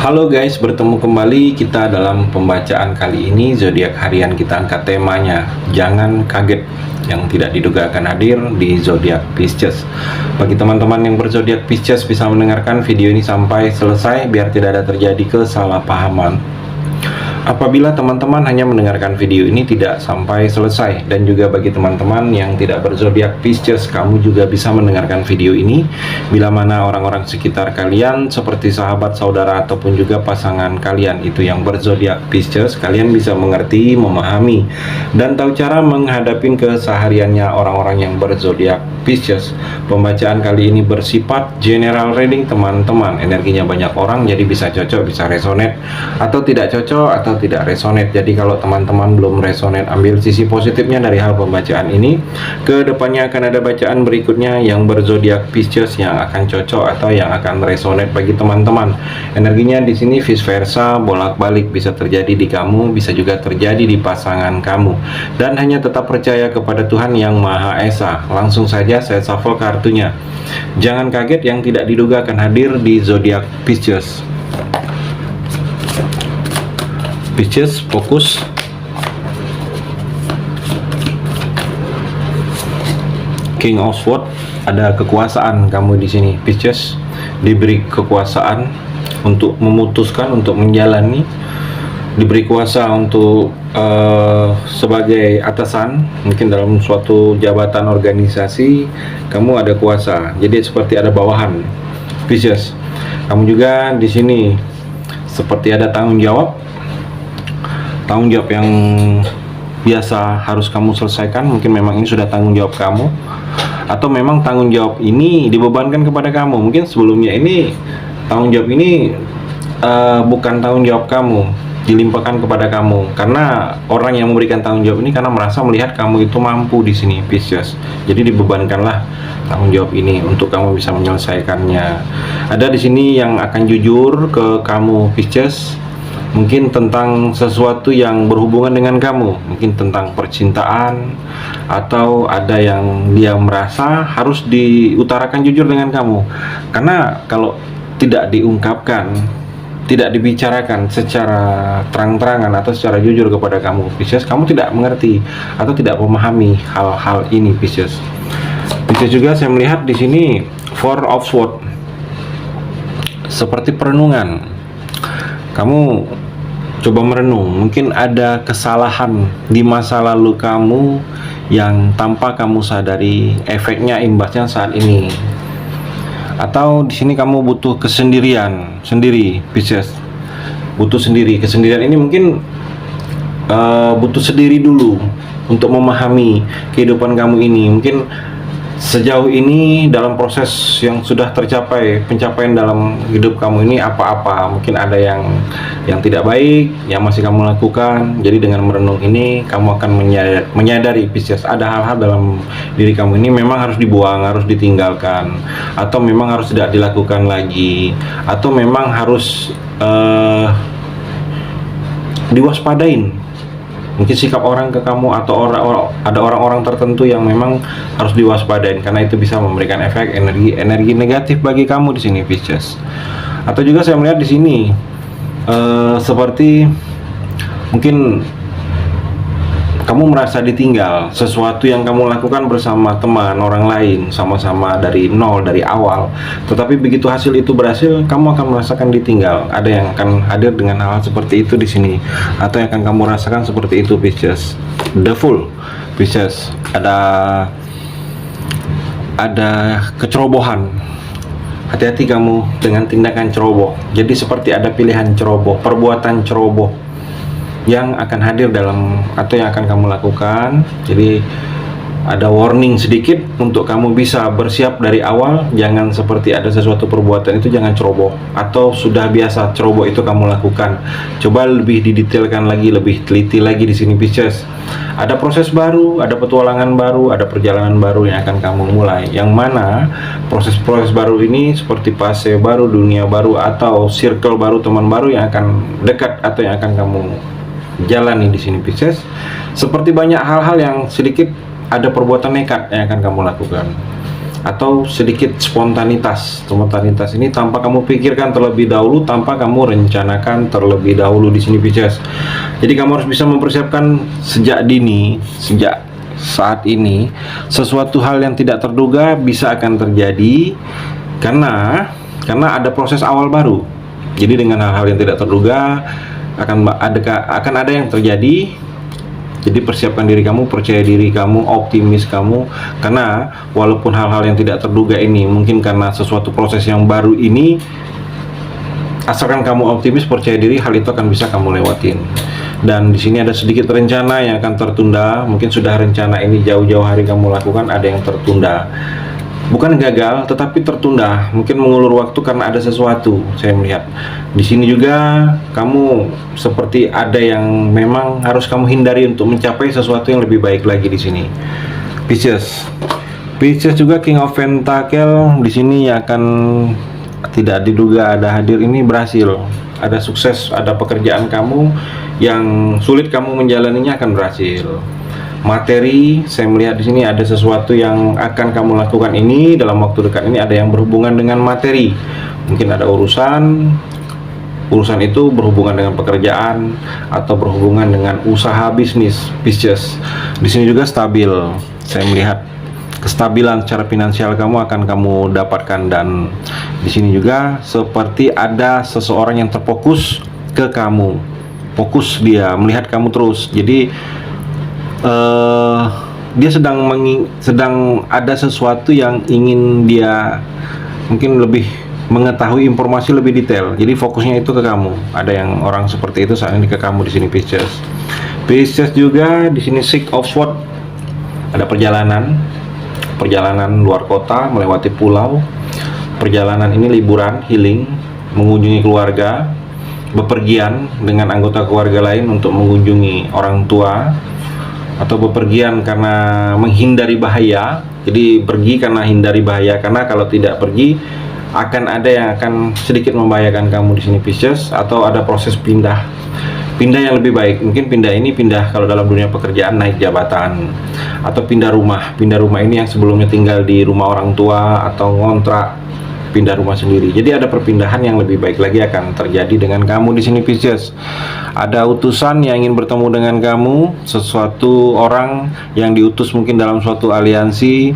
Halo guys, bertemu kembali kita dalam pembacaan kali ini. Zodiak harian kita angkat temanya jangan kaget, yang tidak diduga akan hadir di zodiak Pisces. Bagi teman-teman yang berzodiak Pisces bisa mendengarkan video ini sampai selesai biar tidak ada terjadi kesalahpahaman. Apabila teman-teman hanya mendengarkan video ini tidak sampai selesai, dan juga bagi teman-teman yang tidak berzodiak Pisces, kamu juga bisa mendengarkan video ini bila mana orang-orang sekitar kalian seperti sahabat, saudara, ataupun juga pasangan kalian itu yang berzodiak Pisces, kalian bisa mengerti, memahami, dan tahu cara menghadapi kesehariannya orang-orang yang berzodiak Pisces. Pembacaan kali ini bersifat general reading teman-teman, energinya banyak orang, jadi bisa cocok, bisa resonate, atau tidak cocok, atau tidak resonate. Jadi kalau teman-teman belum resonate, ambil sisi positifnya dari hal pembacaan ini. Kedepannya akan ada bacaan berikutnya yang berzodiak Pisces yang akan cocok atau yang akan resonate bagi teman-teman. Energinya di sini vice versa, bolak-balik, bisa terjadi di kamu, bisa juga terjadi di pasangan kamu. Dan hanya tetap percaya kepada Tuhan yang Maha Esa. Langsung saja saya shuffle kartunya. Jangan kaget, yang tidak diduga akan hadir di zodiak Pisces. Pisces, fokus. King of Swords, ada kekuasaan kamu di sini. Pisces diberi kekuasaan untuk memutuskan, untuk menjalani, diberi kuasa untuk sebagai atasan, mungkin dalam suatu jabatan organisasi kamu ada kuasa. Jadi seperti ada bawahan. Pisces, kamu juga di sini seperti ada tanggung jawab yang biasa harus kamu selesaikan. Mungkin memang ini sudah tanggung jawab kamu, atau memang tanggung jawab ini dibebankan kepada kamu. Mungkin sebelumnya ini tanggung jawab ini bukan tanggung jawab kamu, dilimpahkan kepada kamu, karena orang yang memberikan tanggung jawab ini karena merasa melihat kamu itu mampu di sini, Pisces. Jadi dibebankanlah tanggung jawab ini untuk kamu bisa menyelesaikannya. Ada di sini yang akan jujur ke kamu, Pisces, mungkin tentang sesuatu yang berhubungan dengan kamu, mungkin tentang percintaan, atau ada yang dia merasa harus diutarakan jujur dengan kamu. Karena kalau tidak diungkapkan, tidak dibicarakan secara terang-terangan atau secara jujur kepada kamu, Pisces, kamu tidak mengerti atau tidak memahami hal-hal ini, Pisces. Pisces juga saya melihat di sini Four of Swords, seperti perenungan. Kamu coba merenung, mungkin ada kesalahan di masa lalu kamu yang tanpa kamu sadari efeknya, imbasnya saat ini. Atau di sini kamu butuh kesendirian, sendiri, Pisces. Butuh sendiri, kesendirian ini mungkin butuh sendiri dulu untuk memahami kehidupan kamu ini. Mungkin sejauh ini dalam proses yang sudah tercapai, pencapaian dalam hidup kamu ini apa-apa, mungkin ada yang tidak baik yang masih kamu lakukan. Jadi dengan merenung ini kamu akan menyadari, Pisces, ada hal-hal dalam diri kamu ini memang harus dibuang, harus ditinggalkan, atau memang harus tidak dilakukan lagi, atau memang harus diwaspadain. Mungkin sikap orang ke kamu, atau ada orang-orang tertentu yang memang harus diwaspadain, karena itu bisa memberikan efek energi negatif bagi kamu di sini, Pisces. Atau juga saya melihat di sini seperti mungkin kamu merasa ditinggal, sesuatu yang kamu lakukan bersama teman, orang lain, sama-sama dari nol, dari awal, tetapi begitu hasil itu berhasil, kamu akan merasakan ditinggal. Ada yang akan hadir dengan hal seperti itu di sini, atau yang akan kamu rasakan seperti itu, Pisces. The Fool, Pisces, ada kecerobohan. Hati-hati kamu dengan tindakan ceroboh. Jadi seperti ada pilihan ceroboh, perbuatan ceroboh yang akan hadir dalam atau yang akan kamu lakukan. Jadi ada warning sedikit untuk kamu bisa bersiap dari awal. Jangan seperti ada sesuatu perbuatan itu jangan ceroboh, atau sudah biasa ceroboh itu kamu lakukan. Coba lebih didetailkan lagi, lebih teliti lagi di sini, Pisces. Ada proses baru, ada petualangan baru, ada perjalanan baru yang akan kamu mulai. Yang mana proses-proses baru ini seperti fase baru, dunia baru, atau circle baru, teman baru yang akan dekat atau yang akan kamu jalani di sini, Pisces. Seperti banyak hal-hal yang sedikit ada perbuatan nekat yang akan kamu lakukan. atau sedikit spontanitas. Spontanitas ini tanpa kamu pikirkan terlebih dahulu, tanpa kamu rencanakan terlebih dahulu di sini Pisces. Jadi kamu harus bisa mempersiapkan sejak dini, sejak saat ini. Sesuatu hal yang tidak terduga bisa akan terjadi karena ada proses awal baru. Jadi dengan hal-hal yang tidak terduga akan ada yang terjadi. Jadi persiapkan diri kamu, percaya diri kamu, optimis kamu, karena walaupun hal-hal yang tidak terduga ini mungkin karena sesuatu proses yang baru ini, asalkan kamu optimis, percaya diri, hal itu akan bisa kamu lewatin. Dan di sini ada sedikit rencana yang akan tertunda. Mungkin sudah rencana ini jauh-jauh hari kamu lakukan, ada yang tertunda. Bukan gagal, tetapi tertunda. Mungkin mengulur waktu karena ada sesuatu. Saya melihat di sini juga kamu seperti ada yang memang harus kamu hindari untuk mencapai sesuatu yang lebih baik lagi di sini. Pisces. Pisces juga King of Pentacle di sini akan tidak diduga ada hadir ini berhasil. Ada sukses, ada pekerjaan kamu yang sulit kamu menjalaninya akan berhasil. Materi, saya melihat di sini ada sesuatu yang akan kamu lakukan ini dalam waktu dekat ini, ada yang berhubungan dengan materi. Mungkin ada urusan itu berhubungan dengan pekerjaan atau berhubungan dengan usaha bisnis Pisces. Di sini juga stabil. Saya melihat kestabilan secara finansial kamu akan kamu dapatkan, dan di sini juga seperti ada seseorang yang terfokus ke kamu. Fokus dia melihat kamu terus. Jadi dia sedang ada sesuatu yang ingin dia mungkin lebih mengetahui informasi lebih detail. Jadi fokusnya itu ke kamu. Ada yang orang seperti itu saat ini ke kamu di sini Pisces. Pisces juga di sini Six of Swords. Ada perjalanan luar kota, melewati pulau. Perjalanan ini liburan, healing, mengunjungi keluarga, bepergian dengan anggota keluarga lain untuk mengunjungi orang tua, atau bepergian karena menghindari bahaya. Jadi pergi karena hindari bahaya, karena kalau tidak pergi akan ada yang akan sedikit membahayakan kamu di sini Pisces, atau ada proses pindah yang lebih baik. Mungkin pindah kalau dalam dunia pekerjaan naik jabatan, atau pindah rumah ini yang sebelumnya tinggal di rumah orang tua atau ngontrak, pindah rumah sendiri. Jadi ada perpindahan yang lebih baik lagi akan terjadi dengan kamu di sini Pisces. Ada utusan yang ingin bertemu dengan kamu, sesuatu orang yang diutus mungkin dalam suatu aliansi,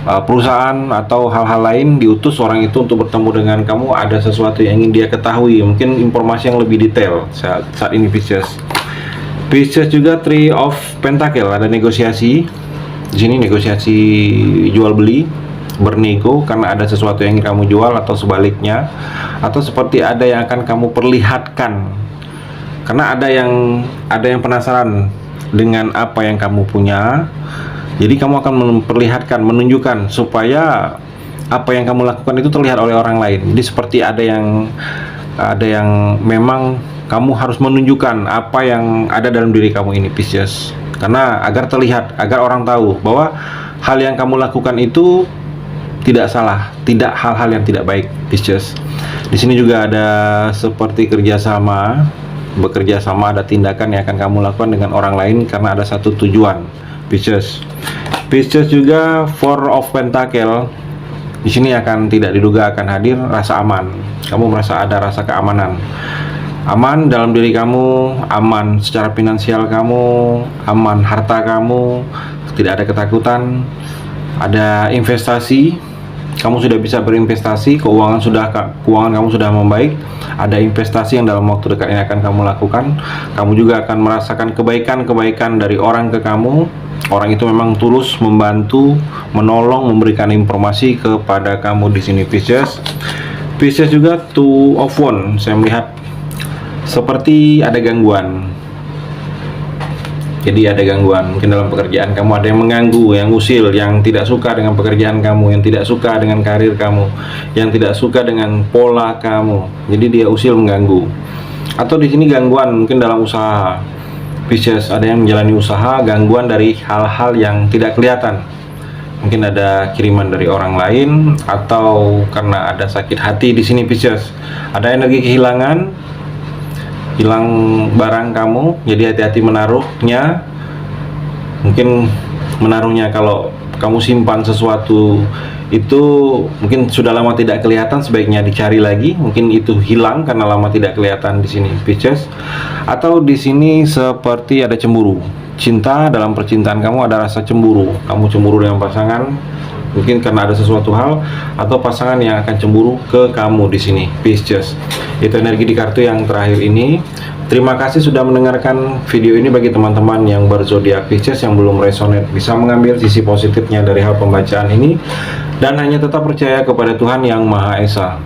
perusahaan atau hal-hal lain, diutus orang itu untuk bertemu dengan kamu. Ada sesuatu yang ingin dia ketahui, mungkin informasi yang lebih detail saat ini Pisces. Pisces juga Three of Pentacle, ada negosiasi. Di sini negosiasi jual beli, bernego karena ada sesuatu yang ingin kamu jual, atau sebaliknya, atau seperti ada yang akan kamu perlihatkan karena ada yang penasaran dengan apa yang kamu punya. Jadi kamu akan memperlihatkan, menunjukkan supaya apa yang kamu lakukan itu terlihat oleh orang lain. Jadi seperti ada yang memang kamu harus menunjukkan apa yang ada dalam diri kamu ini Pisces, karena agar terlihat, agar orang tahu bahwa hal yang kamu lakukan itu tidak salah, tidak hal-hal yang tidak baik Pisces. Di sini juga ada seperti bekerja sama, ada tindakan yang akan kamu lakukan dengan orang lain karena ada satu tujuan Pisces. Pisces juga Four of Pentacle. Di sini akan tidak diduga akan hadir rasa aman. Kamu merasa ada rasa keamanan. Aman dalam diri kamu, aman secara finansial kamu, aman harta kamu, tidak ada ketakutan. Ada investasi, kamu sudah bisa berinvestasi, keuangan kamu sudah membaik. Ada investasi yang dalam waktu dekat ini akan kamu lakukan. Kamu juga akan merasakan kebaikan dari orang ke kamu. Orang itu memang tulus membantu, menolong, memberikan informasi kepada kamu di sini Pisces. Pisces juga Two of Wands. Saya melihat seperti ada gangguan. Jadi ada gangguan, mungkin dalam pekerjaan kamu ada yang mengganggu, yang usil, yang tidak suka dengan pekerjaan kamu, yang tidak suka dengan karir kamu, yang tidak suka dengan pola kamu. Jadi dia usil, mengganggu. Atau di sini gangguan mungkin dalam usaha. Pisces, ada yang menjalani usaha, gangguan dari hal-hal yang tidak kelihatan. Mungkin ada kiriman dari orang lain, atau karena ada sakit hati di sini Pisces. Ada energi kehilangan, hilang barang kamu, jadi hati-hati menaruhnya. Mungkin menaruhnya, kalau kamu simpan sesuatu itu mungkin sudah lama tidak kelihatan, sebaiknya dicari lagi. Mungkin itu hilang karena lama tidak kelihatan di sini, Pisces. Atau di sini seperti ada cemburu. Cinta, dalam percintaan kamu ada rasa cemburu. Kamu cemburu dengan pasangan, mungkin karena ada sesuatu hal, atau pasangan yang akan cemburu ke kamu di sini, Pisces. Itu energi di kartu yang terakhir ini. Terima kasih sudah mendengarkan video ini. Bagi teman-teman yang berzodiak Pisces yang belum resonate, bisa mengambil sisi positifnya dari hal pembacaan ini dan hanya tetap percaya kepada Tuhan Yang Maha Esa.